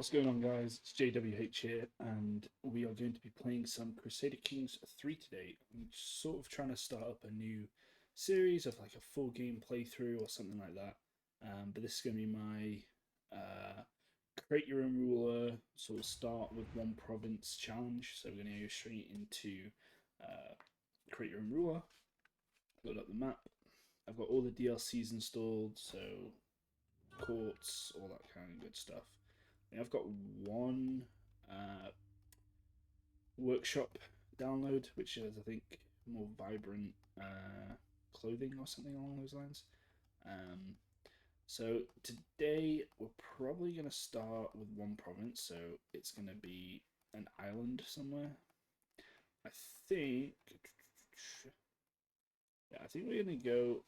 What's going on, guys? It's JWH here, and we are going to be playing some Crusader Kings 3 today. I'm sort of trying to start up a new series of like a full game playthrough or something like that. But this is going to be my create your own ruler, sort of start with one province challenge. So we're going to go straight into uh, create your own ruler, load up the map. I've got all the DLCs installed, so courts, all that kind of good stuff. I've got one workshop download, which is, I think, more vibrant clothing or something along those lines. Um, so today we're probably going to start with one province, so it's going to be an island somewhere. I think, yeah, I think we're going to go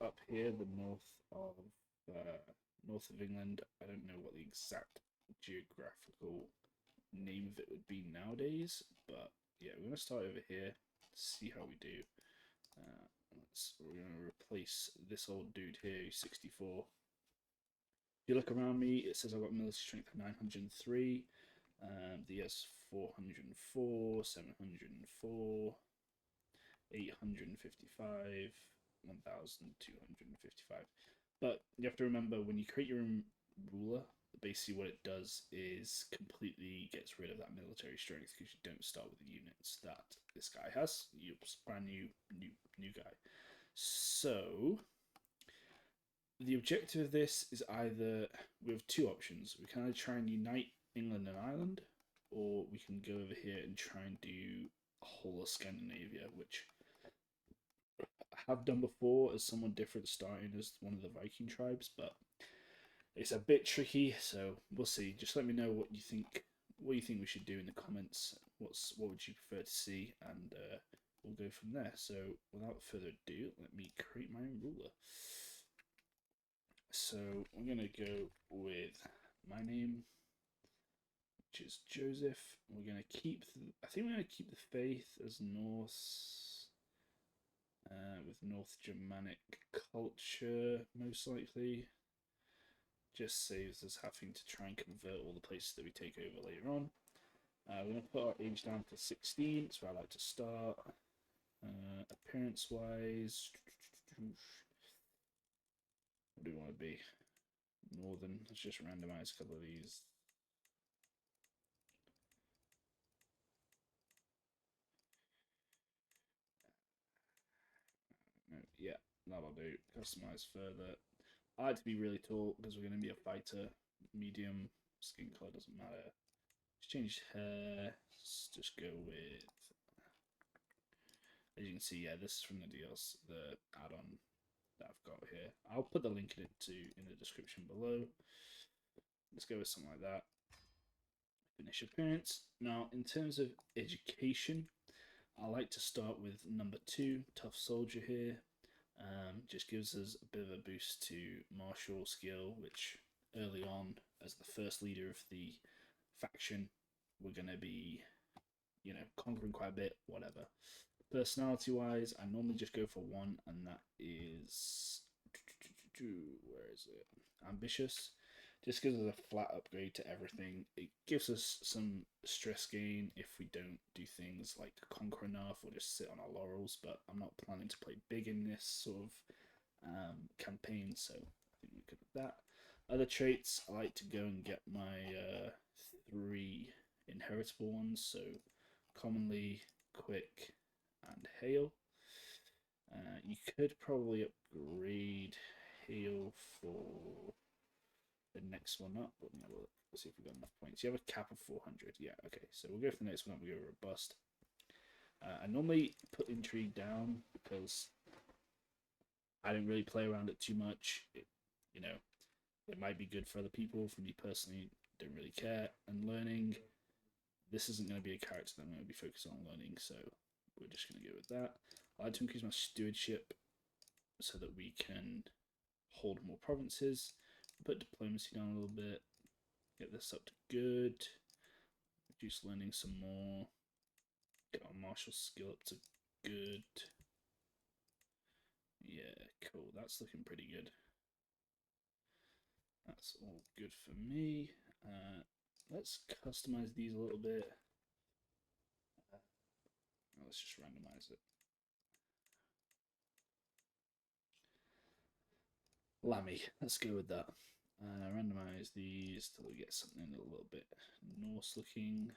up here, the north of England. I don't know what the exact geographical name of it would be nowadays, but yeah, we're gonna start over here, see how we do. We're gonna replace this old dude here, who's 64. If you look around me, it says I've got military strength of 903, DS 404, 704, 855, 1255. But you have to remember, when you create your own ruler, basically what it does is completely gets rid of that military strength because you don't start with the units that this guy has. You're brand new guy. So the objective of this is either we have two options. We can either try and unite England and Ireland, or we can go over here and try and do a whole of Scandinavia, which I have done before as someone different starting as one of the Viking tribes, but it's a bit tricky, so we'll see. Just let me know what you think. What you think we should do in the comments. What would you prefer to see, and we'll go from there. So without further ado, let me create my own ruler. So I'm gonna go with my name, which is Joseph. We're gonna keep. I think we're gonna keep the faith as Norse, with North Germanic culture, most likely. Just saves us having to try and convert all the places that we take over later on. We're going to put our age down to 16, so I like to start. Appearance wise, what do we want to be? Northern. Let's just randomize a couple of these. Yeah, that'll do. Customize further. I like to be really tall because we're going to be a fighter. Medium skin color doesn't matter. Let's change hair. Let's just go with. As you can see, yeah, this is from the DLC, the add-on that I've got here. I'll put the link in the description below. Let's go with something like that. Finish appearance. Now, in terms of education, I like to start with number 2, Tough Soldier here. Just gives us a bit of a boost to martial skill, which early on, as the first leader of the faction, we're going to be, conquering quite a bit, whatever. Personality wise, I normally just go for one, and that is, where is it? Ambitious. Just gives us a flat upgrade to everything. It gives us some stress gain if we don't do things like conquer enough or just sit on our laurels, but I'm not planning to play big in this sort of campaign, so I think we're good with that. Other traits, I like to go and get my 3 inheritable ones, so commonly, quick, and hail. You could probably upgrade hail for the next one up. Let me have a look. Let's see if we've got enough points. You have a cap of 400. Yeah, okay. So we'll go for the next one up. We'll go robust. I normally put intrigue down because I don't really play around it too much. It might be good for other people. For me personally, don't really care. And learning, this isn't going to be a character that I'm going to be focused on learning, so we're just going to go with that. I like to increase my stewardship so that we can hold more provinces. Put diplomacy down a little bit. Get this up to good. Reduce learning some more. Get our martial skill up to good. Yeah, cool. That's looking pretty good. That's all good for me. let's customize these a little bit. Let's just randomize it. Lammy, let's go with that. Randomize these till we get something a little bit Norse looking.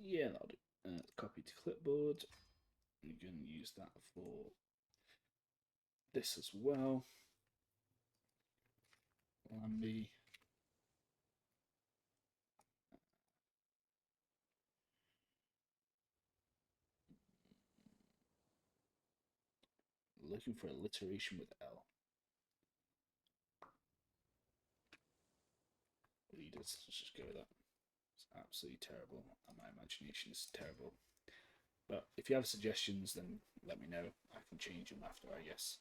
Yeah, that'll do. Copy to clipboard. You can use that for this as well. Lamby. Looking for alliteration with L. Leaders, let's just go with that. It's absolutely terrible. My imagination is terrible. But if you have suggestions, then let me know. I can change them after, I guess.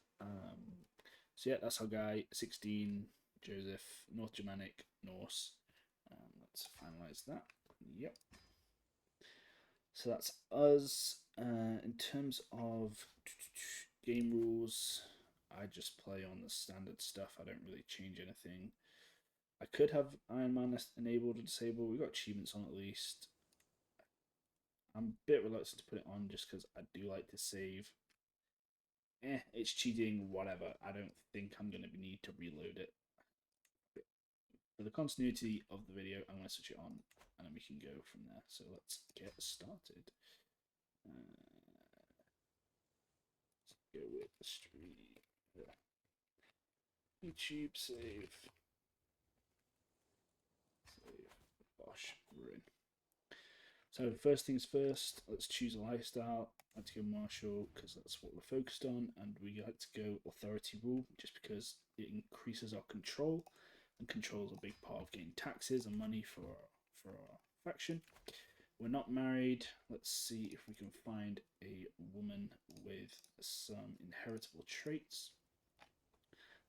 So yeah, that's our guy. 16, Joseph, North Germanic, Norse. Let's finalize that. Yep. So that's us. In terms of game rules, I just play on the standard stuff. I don't really change anything. I could have Iron Man enabled or disabled. We've got achievements on at least. I'm a bit reluctant to put it on just because I do like to save. It's cheating, whatever. I don't think I'm going to need to reload it. For the continuity of the video, I'm going to switch it on and then we can go from there. So let's get started. Let's go with the stream. YouTube save. Bosh, we're in. So first things first, let's choose a lifestyle. I like to go martial because that's what we're focused on, and we like to go authority rule just because it increases our control, and control is a big part of getting taxes and money for our faction. We're not married. Let's see if we can find a woman with some inheritable traits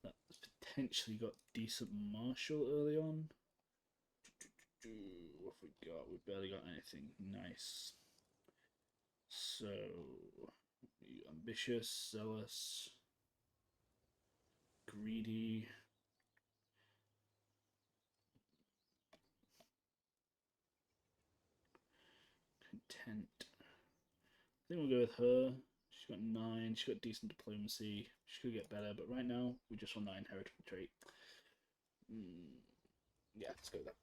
that's potentially got decent martial early on. What have we got? We've barely got anything nice. So, ambitious, zealous, greedy. Content. I think we'll go with her. She's got 9. She's got decent diplomacy. She could get better, but right now we just want that inheritable trait. Yeah, let's go with that.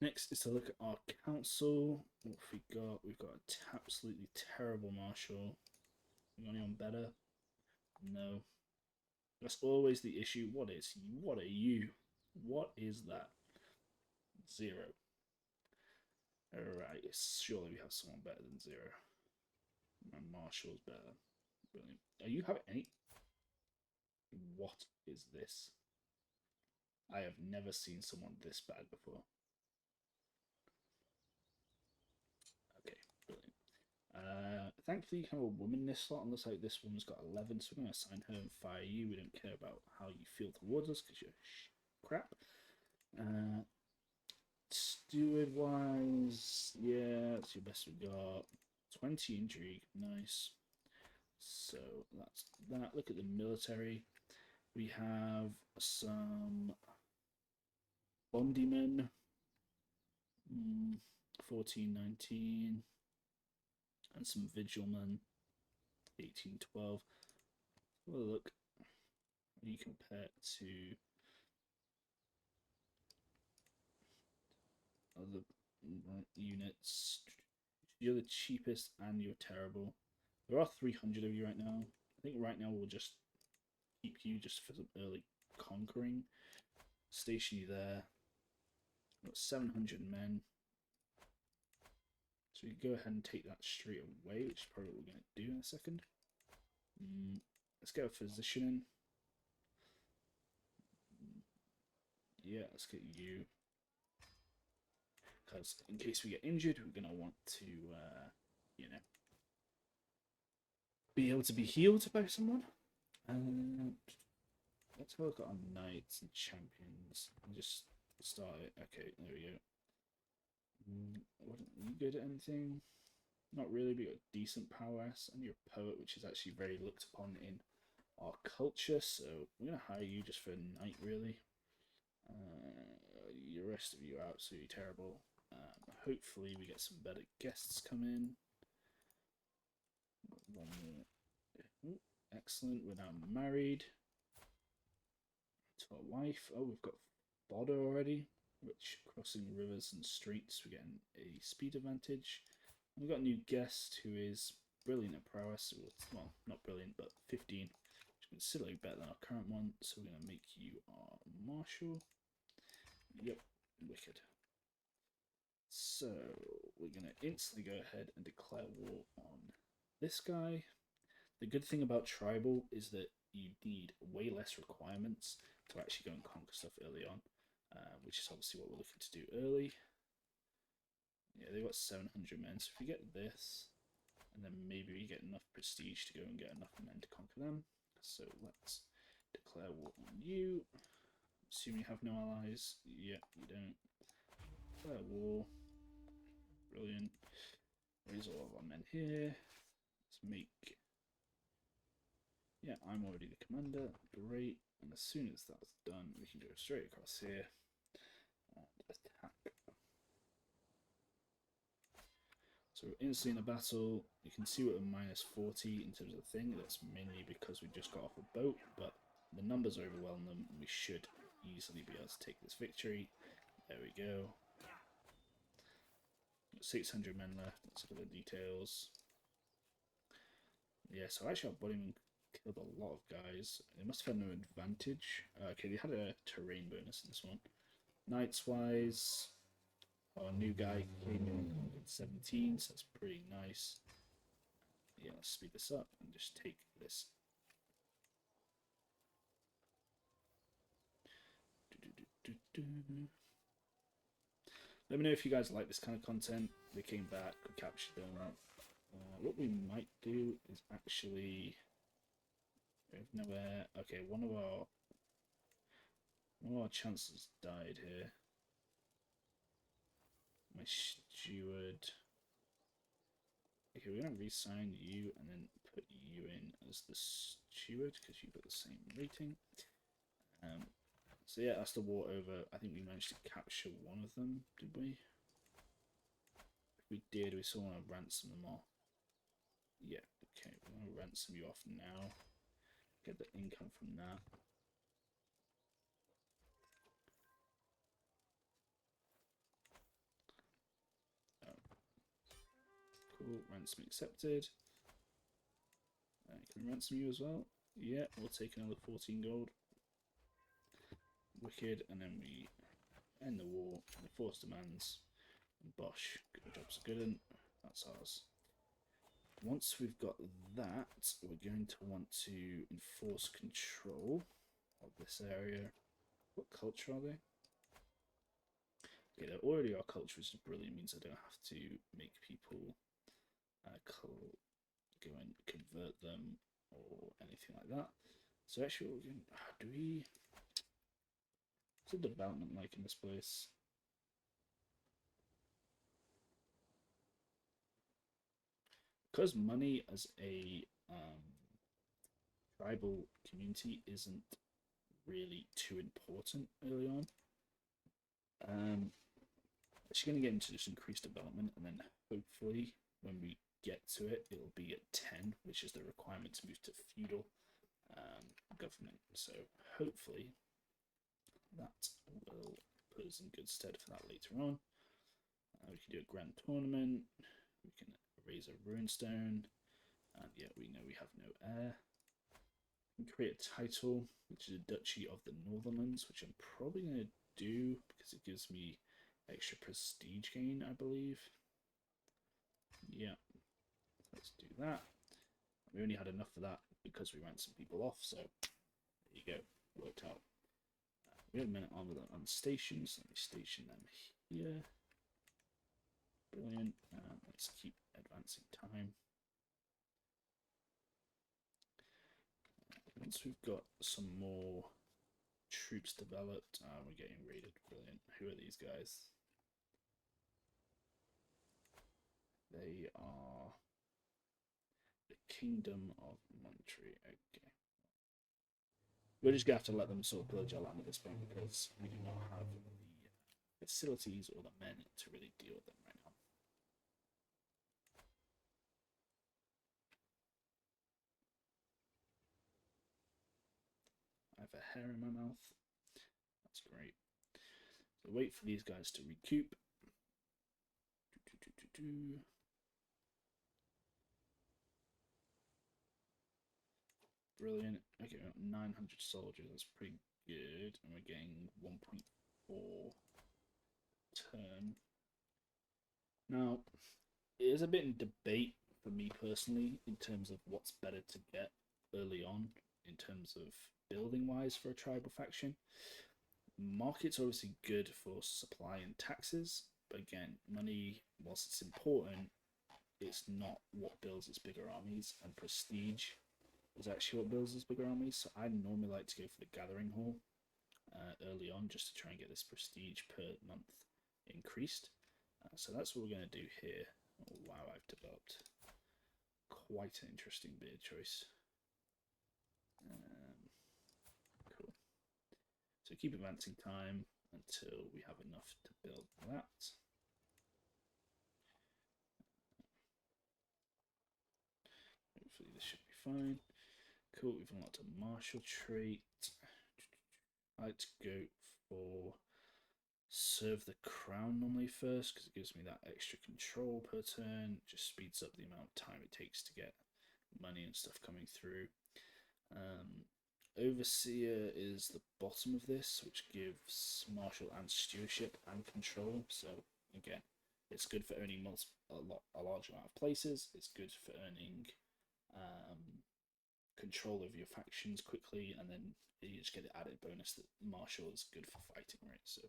Next is to look at our council. What have we got? We've got an absolutely terrible marshal. We got anyone better? No. That's always the issue. What are you? What is that? 0. Alright, surely we have someone better than 0. My marshal's better. Brilliant. Are you having any? What is this? I have never seen someone this bad before. Okay, brilliant. Thankfully, you have a woman in this slot. Looks like this woman's got 11, so we're going to assign her and fire you. We don't care about how you feel towards us because you're crap. Steward wise, yeah, that's your best we got. 20 intrigue, nice. So that's that. Look at the military. We have some Bondymen, 14, 19, and some Vigilmen, 18, 12. Well, look, you compare it to other units. You're the cheapest and you're terrible. There are 300 of you right now. I think right now we'll just keep you just for some early conquering. Station you there. We've got 700 men. So we can go ahead and take that straight away, which is probably what we're going to do in a second. Let's get a physician in. Yeah, let's get you. Because in case we get injured, we're going to want to, you know, be able to be healed by someone. Let's have a look at our knights and champions. And just start it. Okay, there we go. Are you good at anything? Not really, but you got decent prowess, and you're a poet, which is actually very looked upon in our culture. So we're gonna hire you just for a night, really. The rest of you are absolutely terrible. Hopefully, we get some better guests come in. One more. Ooh, excellent. We're now married to a wife. Oh, we've got fodder already, which crossing rivers and streets, we're getting a speed advantage. And we've got a new guest who is brilliant at prowess. Well, not brilliant, but 15, which is considerably better than our current one. So we're going to make you our marshal. Yep, wicked. So we're going to instantly go ahead and declare war on this guy. The good thing about tribal is that you need way less requirements to actually go and conquer stuff early on, which is obviously what we're looking to do early. Yeah, they've got 700 men, so if we get this, and then maybe we get enough prestige to go and get enough men to conquer them. So let's declare war on you. Assume you have no allies. Yeah, you don't. Declare war. Brilliant. Raise all of our men here. Let's make... Yeah, I'm already the commander. Great. And as soon as that's done, we can go straight across here and attack. So we're instantly in a battle. You can see we're at minus 40 in terms of the thing. That's mainly because we just got off a boat, but the numbers overwhelm them, and we should easily be able to take this victory. There we go. 600 men left. Let's look at the details. Yeah, so actually our bodymen killed a lot of guys. They must have had no advantage. Okay, they had a terrain bonus in this one. Knights wise, our new guy came in with 17, so that's pretty nice. Yeah, let's speed this up and just take this. Let me know if you guys like this kind of content. They came back, we captured them. What we might do is actually... We have nowhere... Okay, one of our chancellors died here. My steward... Okay, we're going to resign you and then put you in as the steward because you've got the same rating. So yeah, that's the war over. I think we managed to capture one of them, did we? If we did, we still want to ransom them off. Yeah, okay, we're going to ransom you off now. Get the income from that. Oh. Cool, ransom accepted. Can we ransom you as well? Yeah, we'll take another 14 gold. Wicked, and then we end the war. The force demands. Bosh, good job's a good one. That's ours. Once we've got that, we're going to want to enforce control of this area. What culture are they? Okay, they're already our culture, which is brilliant. It means I don't have to make people go and convert them or anything like that. So actually, what we're going do we... What's the development like in this place? Because money as a tribal community isn't really too important early on. Actually going to get into just increased development, and then hopefully when we get to it, it'll be at 10, which is the requirement to move to feudal government. So hopefully that will put us in good stead for that later on. We can do a grand tournament. We can raise a runestone, and yeah, we know we have no heir. We can create a title, which is a Duchy of the Northernlands, which I'm probably going to do because it gives me extra prestige gain, I believe. Yeah, let's do that. We only had enough for that because we ran some people off, so there you go, worked out. We have men on the stations. Let me station them here. Brilliant. Let's keep advancing time. Once we've got some more troops developed, we're getting raided. Brilliant. Who are these guys? They are the Kingdom of Monterey. Okay. We're just going to have to let them sort of pillage our land at this point because we do not have the facilities or the men to really deal with them right now. I have a hair in my mouth. That's great. So wait for these guys to recoup. Brilliant. Okay, 900 soldiers. That's pretty good. And we're getting 1.4 turn. Now, it is a bit in debate for me personally in terms of what's better to get early on in terms of building wise for a tribal faction. Market's obviously good for supply and taxes, but again, money, whilst it's important, it's not what builds its bigger armies, and prestige is actually what builds its bigger armies. So I normally like to go for the gathering hall early on just to try and get this prestige per month increased. So that's what we're going to do here. Oh, wow, I've developed quite an interesting beard choice. Cool. So keep advancing time until we have enough to build that. Hopefully this should be fine. Cool, we've unlocked a martial trait. I like to go for serve the crown normally first because it gives me that extra control per turn. It just speeds up the amount of time it takes to get money and stuff coming through. Overseer is the bottom of this, which gives martial and stewardship and control. So again, it's good for earning a large amount of places. It's good for earning control of your factions quickly, and then you just get the added bonus that martial is good for fighting, right? So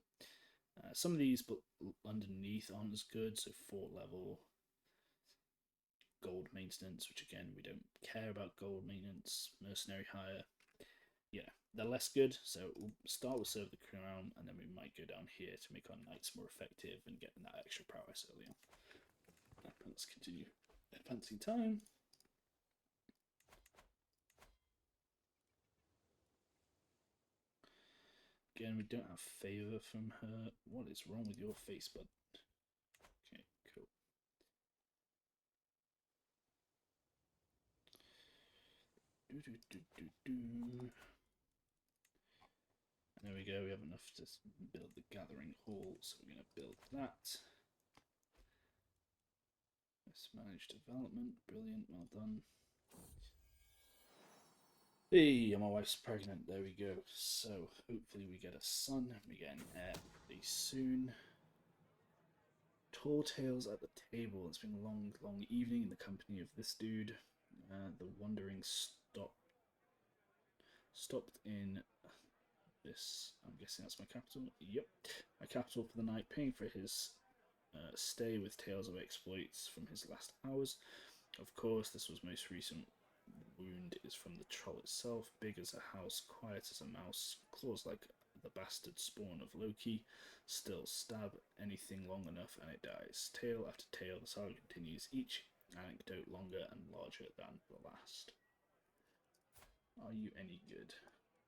some of these, but underneath aren't as good. So 4th level gold maintenance, which again we don't care about gold maintenance. Mercenary hire, yeah, they're less good. So we'll start with serve the crown, and then we might go down here to make our knights more effective and getting that extra prowess early on. Let's continue advancing time. Again, we don't have favor from her. What is wrong with your face, bud? Okay, cool. And there we go. We have enough to build the gathering hall, so we're going to build that. Let's manage development. Brilliant. Well done. Hey, my wife's pregnant. There we go. So hopefully we get a son. We get an heir pretty soon. Tall tales at the table. It's been a long, long evening in the company of this dude. The wandering stopped in this. I'm guessing that's my capital. Yep, my capital for the night, paying for his stay with tales of exploits from his last hours. Of course, this was most recent wound is from the troll itself, big as a house, quiet as a mouse, claws like the bastard spawn of Loki. Still, stab anything long enough and it dies. Tale after tale, the saga continues, each anecdote longer and larger than the last. Are you any good?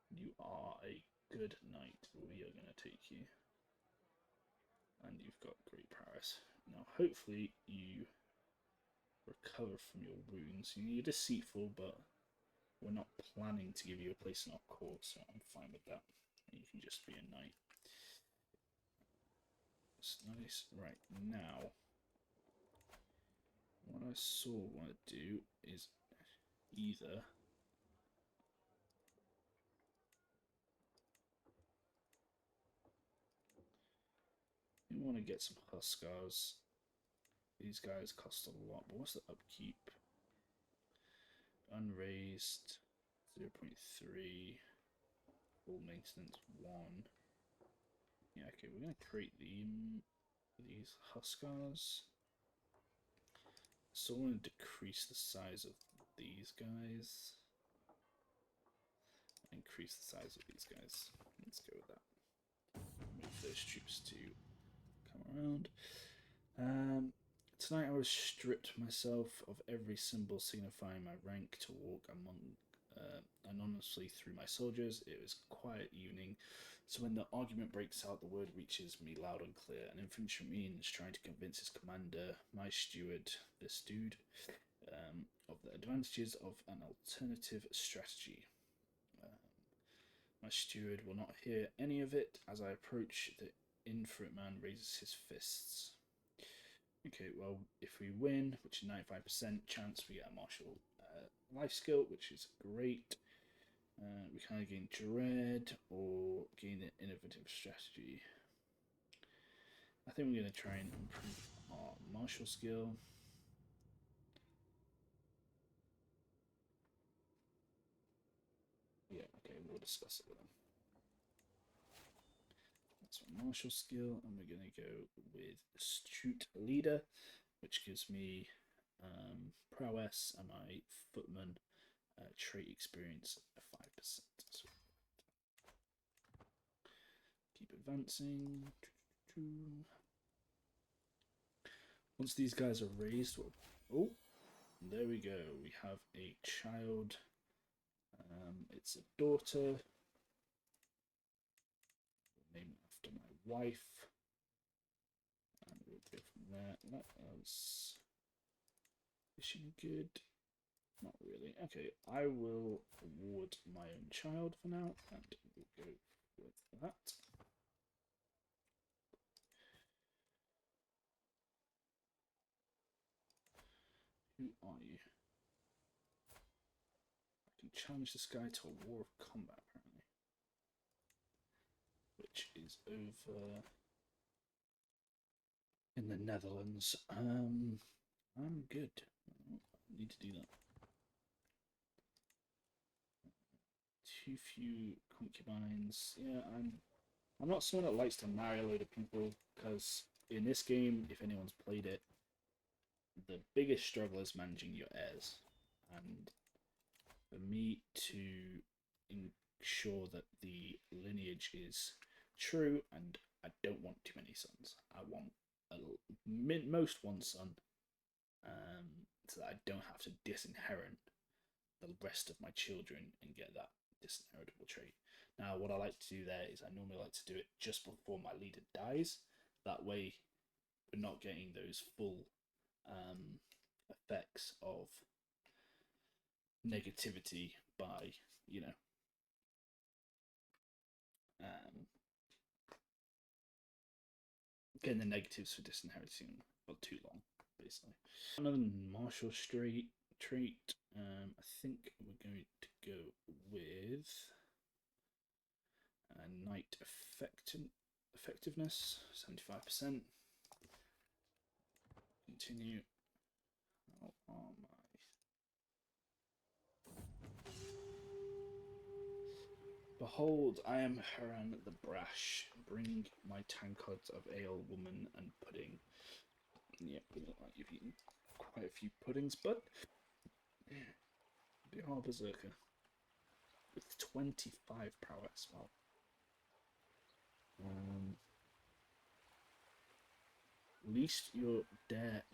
You are a good knight. We are going to take you. And you've got great prowess. Now, hopefully, you recover from your wounds. You're deceitful, but we're not planning to give you a place in our court, so I'm fine with that. You can just be a knight. It's nice. Right, now, what I sort of want to do is either we want to get some Huskars. These guys cost a lot, but what's the upkeep? Unraised 0.3, full maintenance 1. Yeah, okay, we're going to create these Huskars. So I want to decrease the size of these guys. Increase the size of these guys. Let's go with that. Move those troops to come around. Tonight I was stripped myself of every symbol signifying my rank to walk among anonymously through my soldiers. It was a quiet evening, so when the argument breaks out, the word reaches me loud and clear. An infantryman is trying to convince his commander, my steward, this dude, of the advantages of an alternative strategy. My steward will not hear any of it. As I approach, the infant man raises his fists. Okay, well, if we win, which is 95% chance, we get a martial life skill, which is great. We kind of gain dread or gain an innovative strategy. I think we're going to try and improve our martial skill. Yeah, okay, we'll discuss it with them. That's my martial skill, and we're going to go with Astute Leader, which gives me prowess and my footman trait experience 5%. So keep advancing. Once these guys are raised, oh, there we go. We have a child. It's a daughter. Named after my wife. And we'll go from there. Let us. Is she good? Not really. Okay, I will award my own child for now, and we'll go with that. Who are you? I can challenge this guy to a war of combat, apparently. Which is over in the Netherlands. I'm good. I need to do that. Too few concubines. Yeah, I'm not someone that likes to marry a load of people, because in this game, if anyone's played it, the biggest struggle is managing your heirs. And for me to ensure that the lineage is true, and I don't want too many sons. I want most one son, so that I don't have to disinherit the rest of my children and get that disinheritable trait. Now, what I like to do there is I normally like to do it just before my leader dies. That way, we're not getting those full effects of negativity by, you know, getting the negatives for disinheriting for too long, basically. Another martial trait. I think we're going to go with Knight effectiveness, 75%. Continue. How are my? Behold, I am Haran the Brash. Bring my tankards of ale, woman, and pudding. Yeah, you look like you've eaten quite a few puddings, but you are berserker with 25 prowess. Wow. Least you dare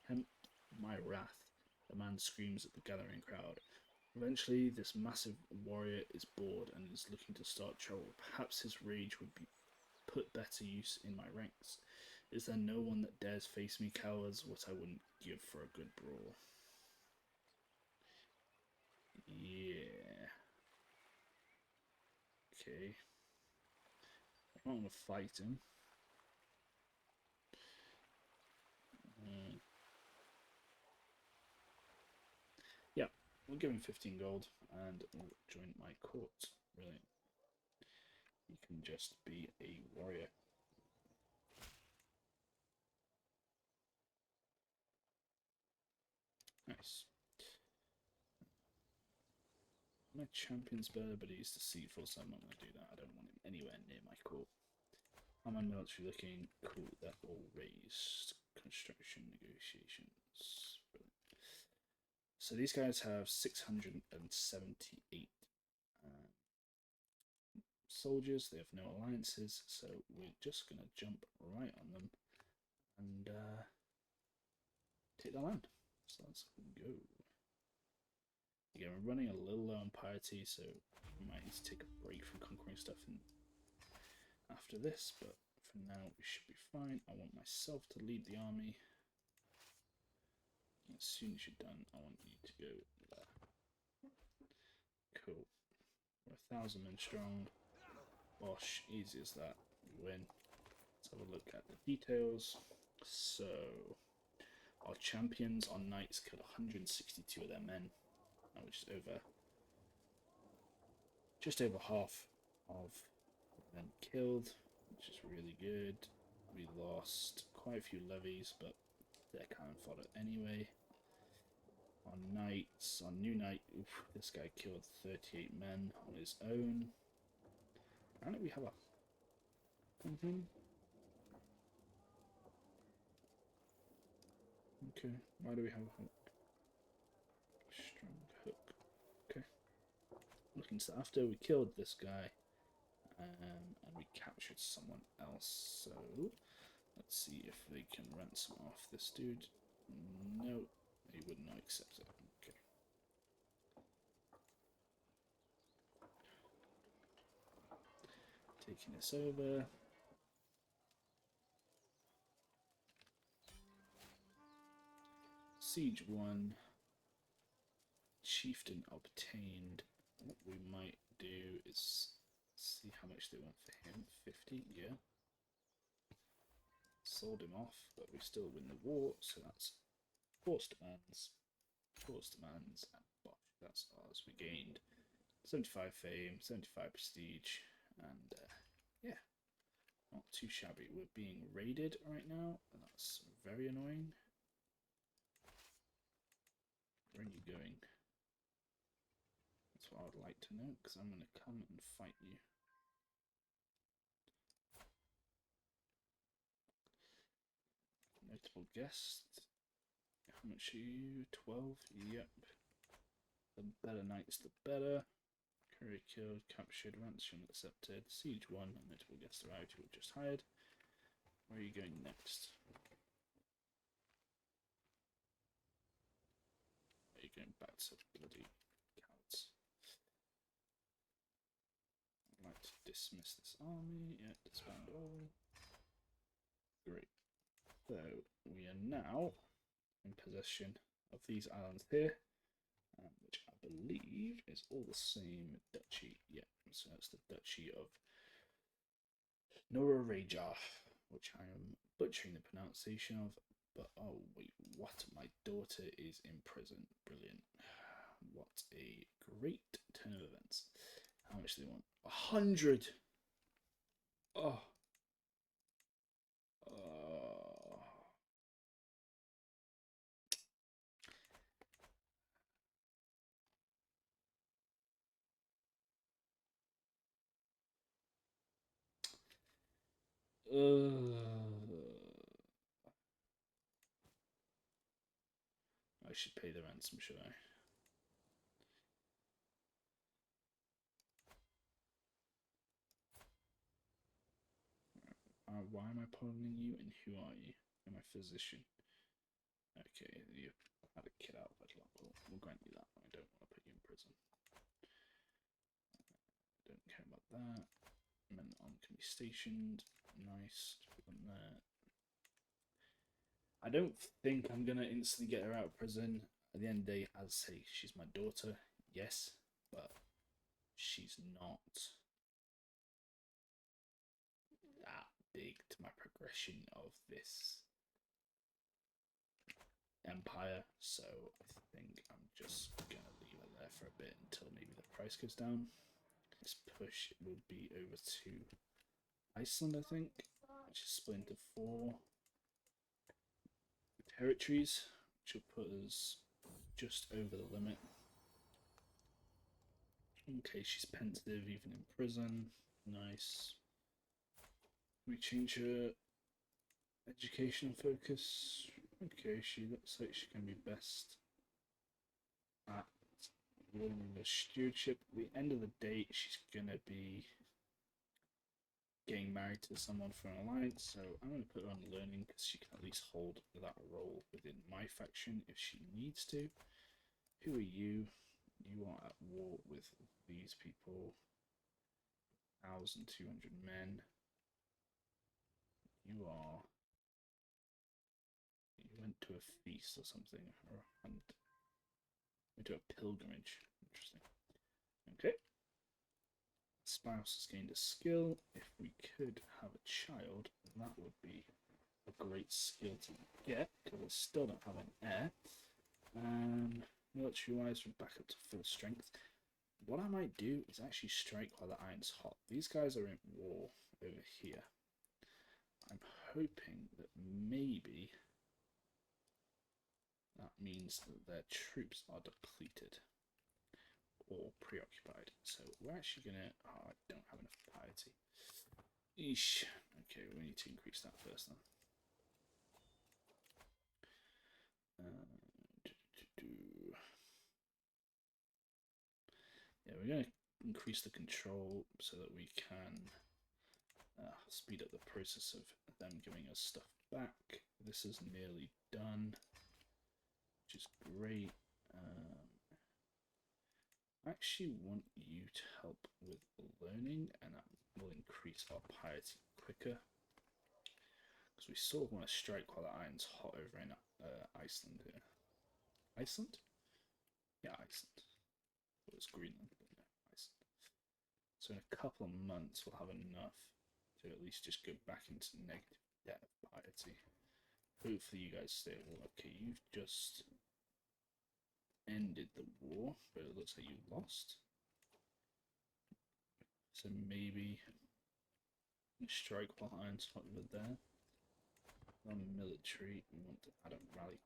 tempt my wrath, the man screams at the gathering crowd. Eventually, this massive warrior is bored and is looking to start trouble. Perhaps his rage would be put better use in my ranks. Is there no one that dares face me, cowards? What I wouldn't give for a good brawl. Yeah. Okay. I'm not going to fight him. Yeah, we'll give him 15 gold and we'll join my court. Brilliant. He can just be a warrior. Nice. My champion's better, but he's deceitful, so I'm not going to do that. I don't want him anywhere near my court. How my military looking? Cool, they're all raised. Construction negotiations. Brilliant. So these guys have 678 soldiers. They have no alliances, so we're just going to jump right on them and take the land. So let's go. Again, we're running a little low on piety, so we might need to take a break from conquering stuff after this, but for now we should be fine. I want myself to lead the army. As soon as you're done, I want you to go there. Cool. We're 1,000 men strong. Bosh, easy as that. We win. Let's have a look at the details. So, our champions, our knights, killed 162 of their men, which is just over half of men killed, which is really good. We lost quite a few levies, but they're cannon fodder anyway. Our knights, our new knight, oof, this guy killed 38 men on his own. Apparently we have a... Okay, why do we have a hook? Strong hook. Okay. Looking to after we killed this guy, and we captured someone else. So let's see if they can ransom off this dude. No, he would not accept it. Okay. Taking this over. Siege 1. Chieftain obtained. What we might do is see how much they want for him. 50, yeah. Sold him off, but we still win the war, so that's force demands, and bosh, that's ours. We gained 75 fame, 75 prestige, and yeah, not too shabby. We're being raided right now, and that's very annoying. Where are you going? That's what I would like to know, because I'm going to come and fight you. Notable guest. How much are you? 12? Yep. The better knights, the better. Courier killed, captured, ransom accepted. Siege 1, notable guest arrived who were just hired. Where are you going next? Are you going back to bloody cowards? I'd like to dismiss this army. Yeah, disband all. Great. So we are now in possession of these islands here, which I believe is all the same duchy. Yeah, so that's the duchy of Norareja, which I am butchering the pronunciation of. But oh wait, what? My daughter is in prison. Brilliant. What a great turn of events. How much do they want? 100. Oh. I should pay the ransom, should I? Why am I pardoning you, and who are you? I'm a physician. Okay, you had a kid out of wedlock. We'll grant you that. I don't want to put you in prison. I don't care about that. Men on can be stationed. Nice. Put them there. I don't think I'm gonna instantly get her out of prison. At the end of the day, as I say, she's my daughter, yes, but she's not that big to my progression of this empire, so I think I'm just gonna leave her there for a bit until maybe the price goes down. This push will be over to Iceland, I think, which is split into 4 territories, which will put us just over the limit. Okay, she's pensive even in prison. Nice. We change her education focus. Okay, she looks like she can be best at running the stewardship. At the end of the day, she's gonna be getting married to someone for an alliance, so I'm going to put her on learning because she can at least hold that role within my faction if she needs to. Who are you? You are at war with these people. 1,200 men. You went to a feast or something, or a hunt. Went to a pilgrimage. Interesting. Okay. Spouse has gained a skill. If we could have a child, that would be a great skill to get, because I still don't have an heir. Military-wise, we're back up to full strength. What I might do is actually strike while the iron's hot. These guys are in war over here. I'm hoping that maybe that means that their troops are depleted or preoccupied. So we're actually gonna. Oh, I don't have enough piety. Eesh. Okay, we need to increase that first then. Yeah, we're gonna increase the control so that we can speed up the process of them giving us stuff back. This is nearly done, which is great. I actually want you to help with learning, and that will increase our piety quicker. Because we sort of want to strike while the iron's hot over in Iceland here. Iceland? Yeah, Iceland. It was Greenland, but no, Iceland. So in a couple of months, we'll have enough to at least just go back into negative debt of piety. Hopefully you guys say, well, okay, you've just ended the war, but it looks like you lost. So maybe strike while iron's hot over there. On military, we want to add a rally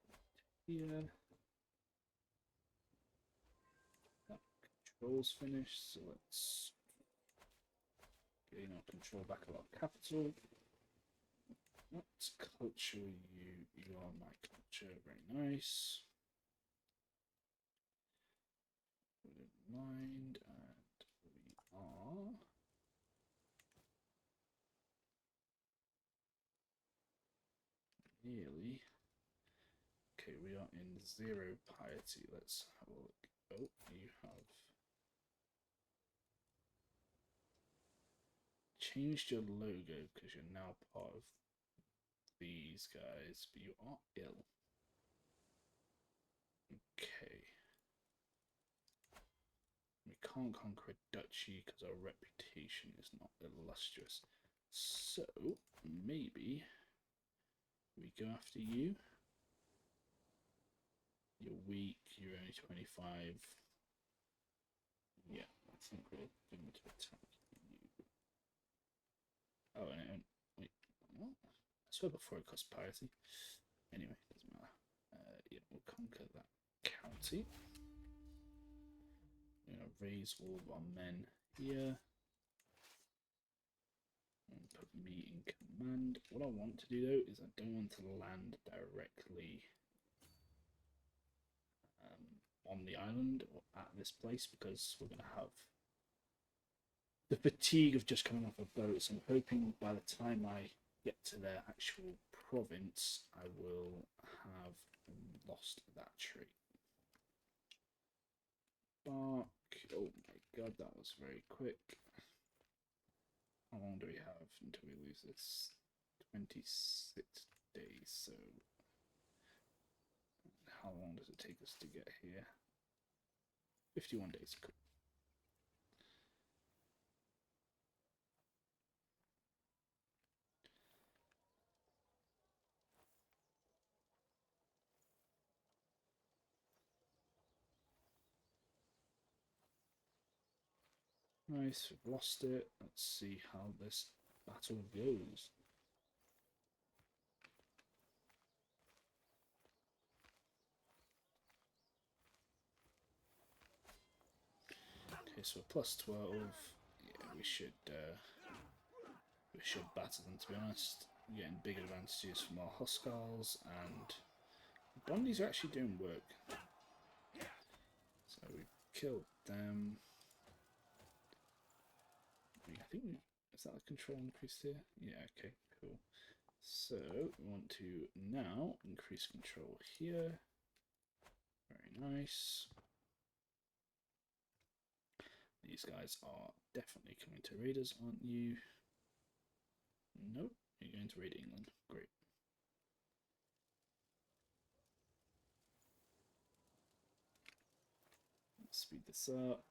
here. That control's finished, so let's gain our control back of our capital. What culture are you? You are my culture, very nice. Mind, and we are nearly. Okay, we are in 0 piety. Let's have a look. Oh, you have changed your logo because you're now part of these guys, but you are ill. Okay. We can't conquer a duchy because our reputation is not illustrious. So, maybe we go after you. You're weak, you're only 25. Yeah, I think we're going to attack you. Oh, and wait, what? I swear before it cost piety. Anyway, doesn't matter. Yeah, we'll conquer that county. We're going to raise all of our men here. And put me in command. What I want to do though is I don't want to land directly on the island or at this place because we're going to have the fatigue of just coming off a boat. So I'm hoping by the time I get to their actual province, I will have lost that trait. Bark. Oh my god, that was very quick. How long do we have until we lose this? 26 days, so how long does it take us to get here? 51 days. Cool. Nice, we've lost it. Let's see how this battle goes. Okay, so plus 12. Yeah, we should batter them, to be honest. We're getting big advantages from our Huskars, and Bondies are actually doing work. So we killed them. I think Is that a control increase here? Yeah, okay, cool. So we want to now increase control here. Very nice. These guys are definitely coming to raid us, aren't you? Nope, you're going to raid England. Great. Let's speed this up.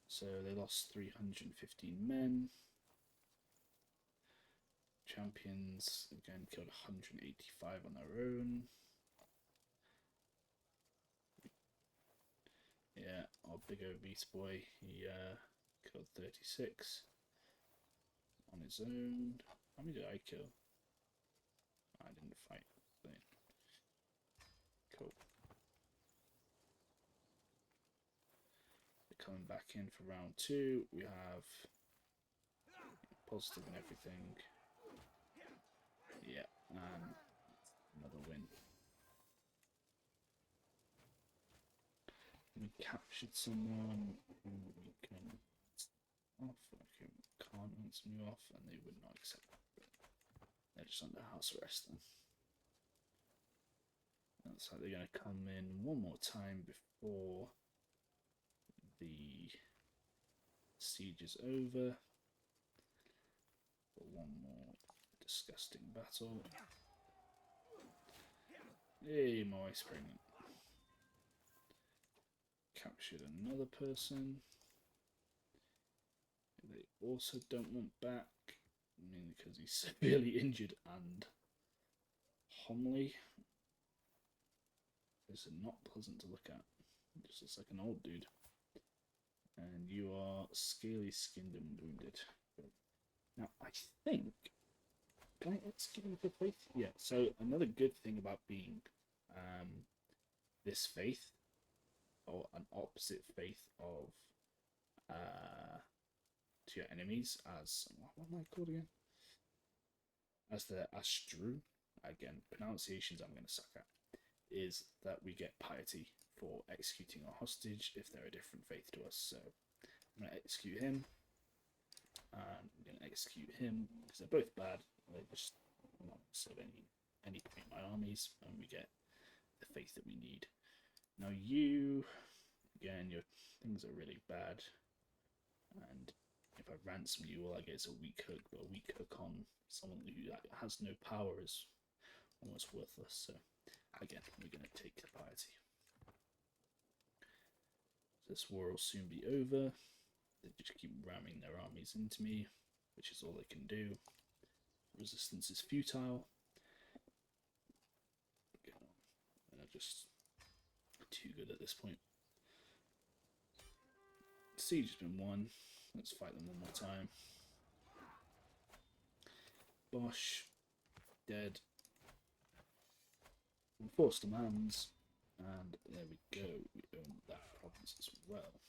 So they lost 315 men. Champions again killed 185 on their own. Yeah, our big obese boy, he killed 36 on his own. How many did I kill? I didn't fight. Cool. They're coming back in for round 2. We have positive and everything. Yeah, and another win. We captured someone. We can off. Okay, can't ransom you off, and they would not accept it. They're just under house arrest then. Looks like they're going to come in one more time before the siege is over. For one more disgusting battle. Hey, my wife's pregnant. Captured another person. They also don't want back, mainly because he's severely injured and homely. This is not pleasant to look at. Just looks like an old dude. And you are scaly skinned and wounded. Now, I think. Can I execute him for faith? Yeah, so another good thing about being this faith, or an opposite faith of to your enemies, as what am I called again? As the Astru, again, pronunciations I'm going to suck at, is that we get piety for executing our hostage if they're a different faith to us. So I'm going to execute him, and I'm going to execute him because they're both bad. They just not serve any point in my armies, and we get the faith that we need. Now you, again, your things are really bad, and if I ransom you, all I get is a weak hook, but a weak hook on someone who has no power is almost worthless. So again, we're going to take the piety. This war will soon be over. They just keep ramming their armies into me, which is all they can do. Resistance is futile. They're just too good at this point. Siege has been won. Let's fight them one more time. Bosch, dead. Enforced demands, and there we go. We own that province as well.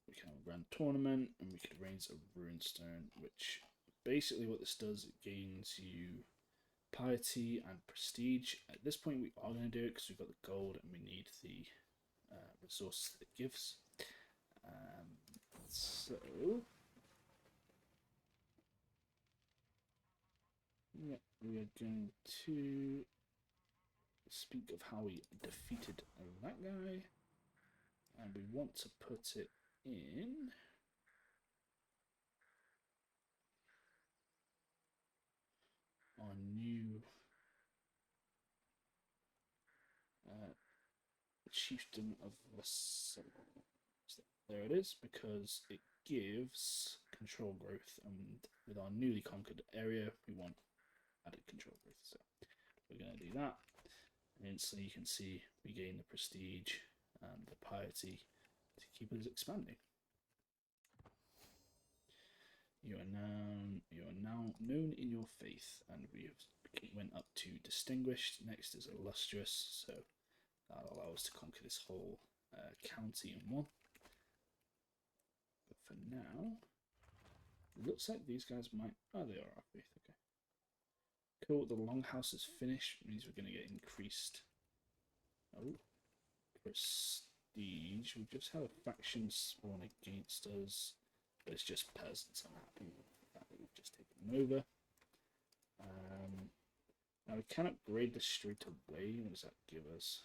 We can have a grand tournament, and we could raise a ruined stone, which basically what this does, it gains you piety and prestige. At this point, we are going to do it because we've got the gold and we need the resources that it gives. So yeah, we are going to speak of how we defeated that guy, and we want to put it in our new chieftain of Vassal. There it is, because it gives control growth, and with our newly conquered area, we want added control growth. So we're going to do that, and instantly you can see we gain the prestige and the piety to keep us expanding. You are now known in your faith, and we went up to distinguished. Next is illustrious, so that'll allow us to conquer this whole county in one. But for now, it looks like these guys might. Oh, they are our faith. Okay, cool. The longhouse is finished, which means we're going to get increased. Oh, prestige. We just had a faction spawn against us, but it's just peasants. I'm happy with the fact that we've just taken them over. Now we can upgrade this straight away. What does that give us?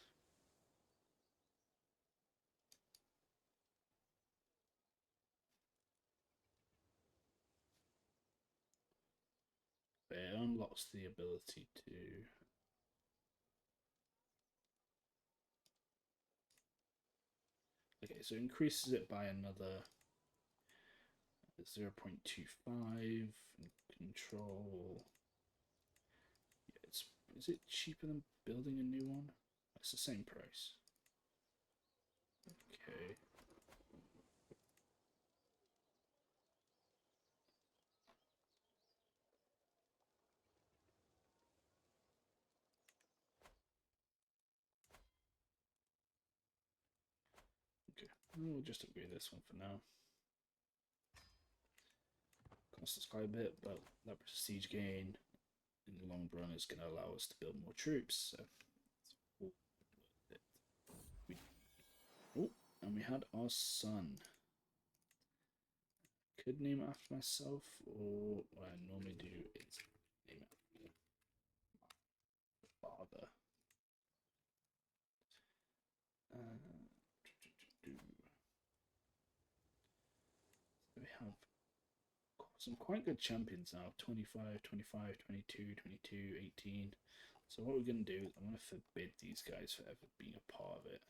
It unlocks the ability to... Okay, so it increases it by another 0.25 control. Yeah, is it cheaper than building a new one? It's the same price. Okay. Okay, we'll just upgrade this one for now. Costs us quite a bit, but that prestige gain in the long run is going to allow us to build more troops. So it's all worth it. Oh, and we had our son. Could name it after myself, or what I normally do is name it after my father. So we have some quite good champions now. 25, 25, 22, 22, 18. So what we're going to do is I'm going to forbid these guys for ever being a part of it,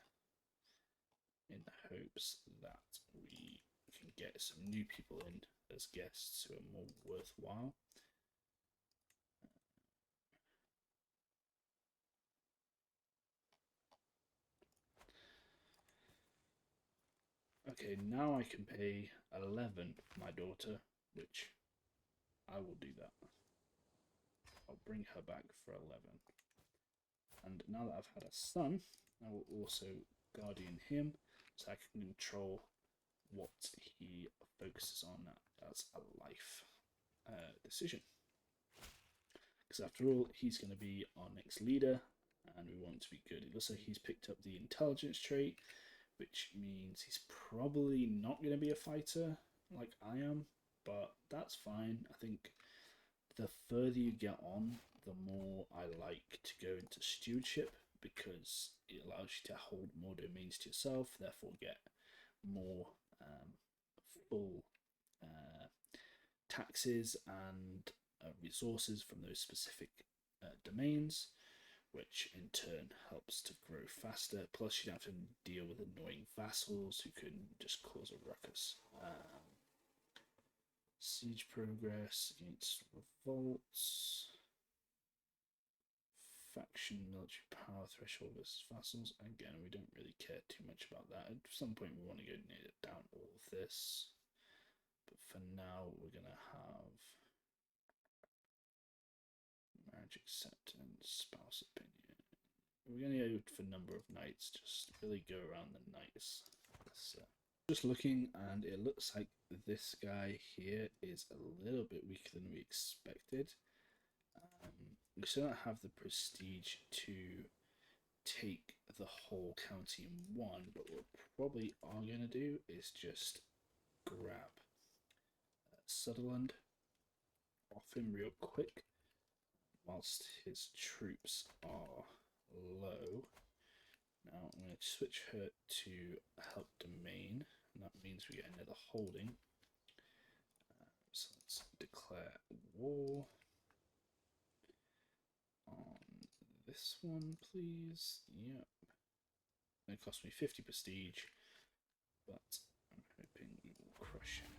in the hopes that we can get some new people in as guests who are more worthwhile. Okay, now I can pay 11 for my daughter, which I will do that. I'll bring her back for 11. And now that I've had a son, I will also guardian him, so I can control what he focuses on as a life decision. Because after all, he's going to be our next leader, and we want to be good. It looks like he's picked up the intelligence trait, which means he's probably not going to be a fighter like I am, but that's fine. I think the further you get on, the more I like to go into stewardship, because it allows you to hold more domains to yourself, therefore get more full taxes and resources from those specific domains, which in turn helps to grow faster. Plus, you don't have to deal with annoying vassals who can just cause a ruckus. Siege progress against revolts. Faction military power threshold versus vassals. Again, we don't really care too much about that. At some point, we want to go down all of this. But for now, we're going to have marriage acceptance, spouse opinion. We're going to go for number of knights, just really go around the knights. So, just looking, and it looks like this guy here is a little bit weaker than we expected. We still don't have the prestige to take the whole county in one, but what we probably are going to do is just grab Sutherland off him real quick whilst his troops are low. Now I'm going to switch her to help domain, and that means we get another holding. So let's declare war on this one, please. Yep. It cost me 50 prestige, but I'm hoping we will crush him.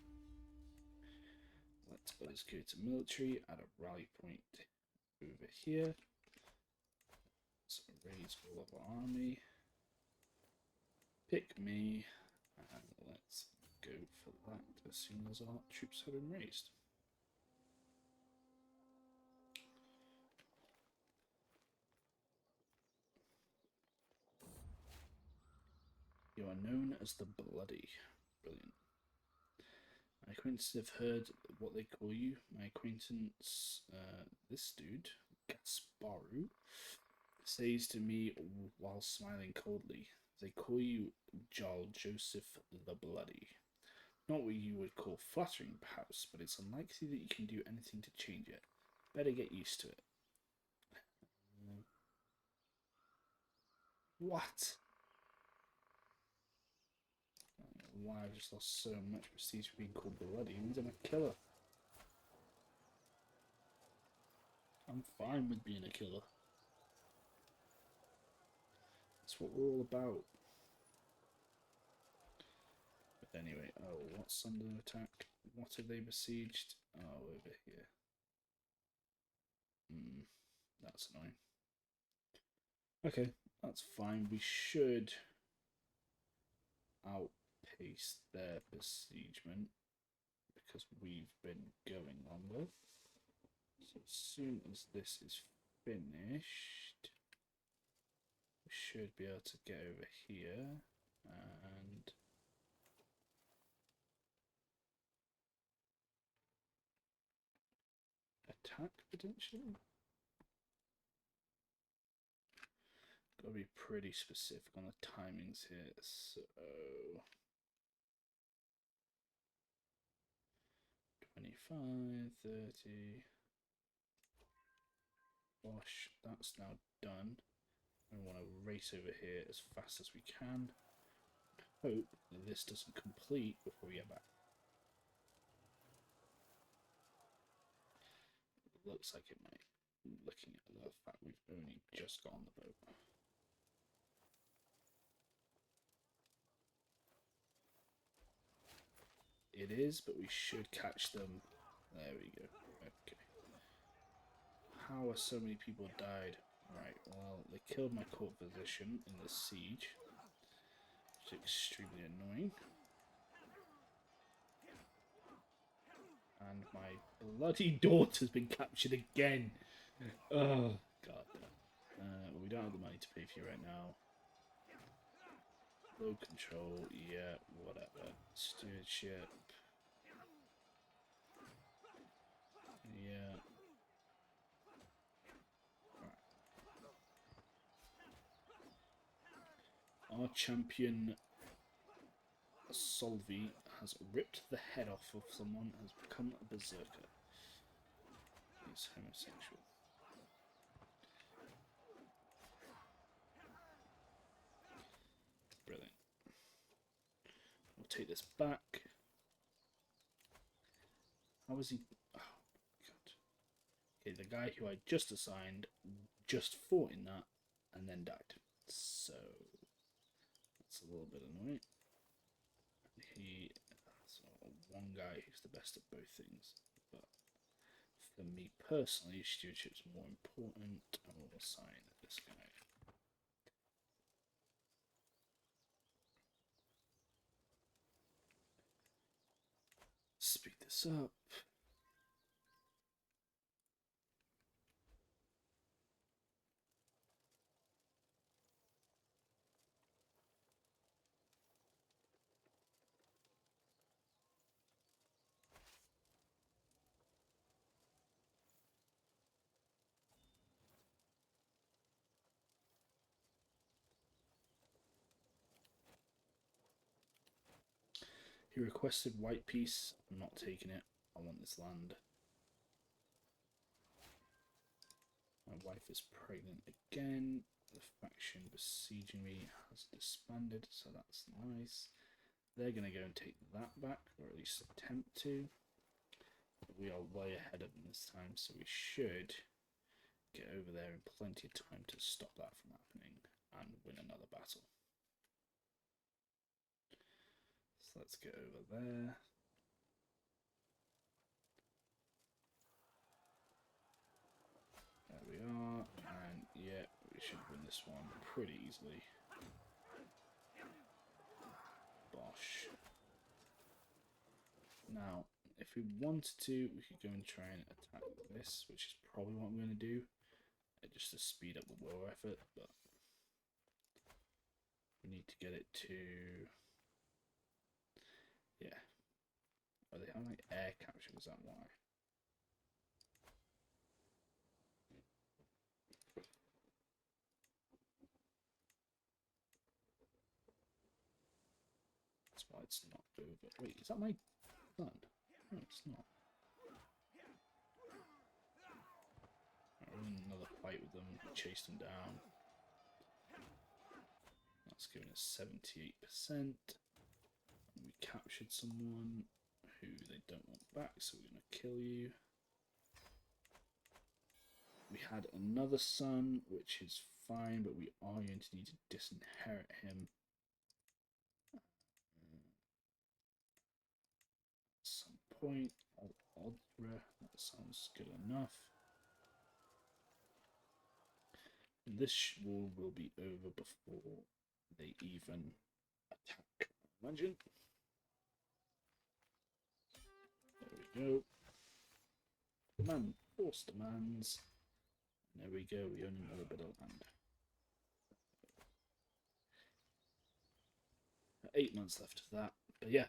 Let's go to military, add a rally point over here. So raise all of our army. Pick me, and let's go for that as soon as our troops have been raised. You are known as the Bloody. Brilliant. My acquaintances have heard what they call you. My acquaintance, this dude, Gasparu, says to me while smiling coldly, They call you Jarl Joseph the Bloody. Not what you would call flattering, perhaps, but it's unlikely that you can do anything to change it. Better get used to it. What? I don't know why I just lost so much prestige for being called Bloody. It means I'm a killer. I'm fine with being a killer. That's what we're all about. But anyway, oh, what's under attack? What have they besieged? Oh, over here. That's annoying. Okay, that's fine. We should outpace their besiegement because we've been going longer. So as soon as this is finished, we should be able to get over here and attack potentially. Gotta be pretty specific on the timings here. So 25, 30. Gosh, that's now done. I want to race over here as fast as we can. Hope that this doesn't complete before we get back. It looks like it might, looking at the fact we've only just got on the boat. It is, but we should catch them. There we go. Okay. How are so many people died? Right, well, they killed my court physician in the siege, which is extremely annoying. And my bloody daughter's been captured again. Oh, God. We don't have the money to pay for you right now. Low control, yeah, whatever. Stewardship. Yeah. Right. Our champion Solvi has ripped the head off of someone and has become a berserker. He's homosexual. Brilliant. We'll take this back. How was he? Oh, God. Okay, the guy who I just assigned just fought in that and then died. So that's a little bit annoying. So one guy who's the best at both things, but for me personally, stewardship's more important. I will assign this guy. Speed this up. He requested white peace. I'm not taking it. I want this land. My wife is pregnant again. The faction besieging me has disbanded, so that's nice. They're going to go and take that back, or at least attempt to. We are way ahead of them this time, so we should get over there in plenty of time to stop that from happening and win another battle. So let's get over there. There we are, and yeah, we should win this one pretty easily. Bosh. Now, if we wanted to, we could go and try and attack this, which is probably what I'm going to do, just to speed up the war effort, but we need to get it to, yeah. Are they having like air capture? Is that why? That's why it's not over. Wait, is that my son? No, it's not. We're in another fight with them. We chased them down. That's giving us 78%. We captured someone who they don't want back, so we're going to kill you. We had another son, which is fine, but we are going to need to disinherit him. At some point, Odra, that sounds good enough. And this war will be over before they even attack. Imagine. There we go. Demand, force demands. And there we go, we own another bit of land. 8 months left of that. But yeah,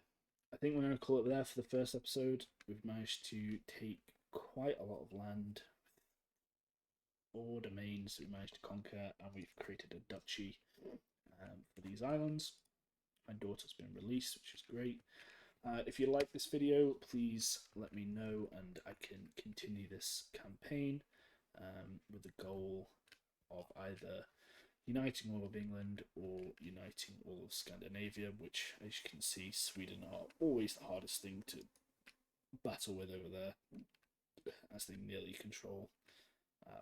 I think we're going to call it there for the first episode. We've managed to take quite a lot of land. 4 domains that we managed to conquer, and we've created a duchy for these islands. My daughter's been released, which is great. If you like this video, please let me know, and I can continue this campaign with the goal of either uniting all of England or uniting all of Scandinavia, which, as you can see, Sweden are always the hardest thing to battle with over there, as they nearly control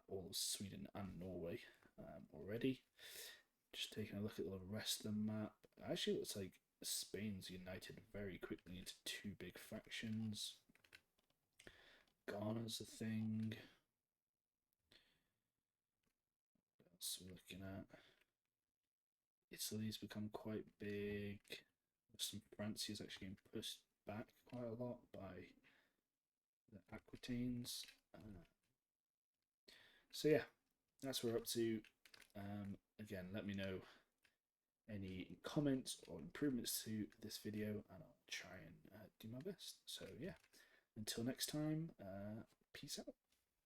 all of Sweden and Norway already. Just taking a look at the rest of the map, it actually looks like Spain's united very quickly into 2 big factions. Ghana's a thing. What else are we looking at? Italy's become quite big. Some Francia's actually getting pushed back quite a lot by the Aquitaines. So yeah, that's what we're up to. Again, let me know any comments or improvements to this video, and I'll try and do my best. So yeah, until next time, peace out.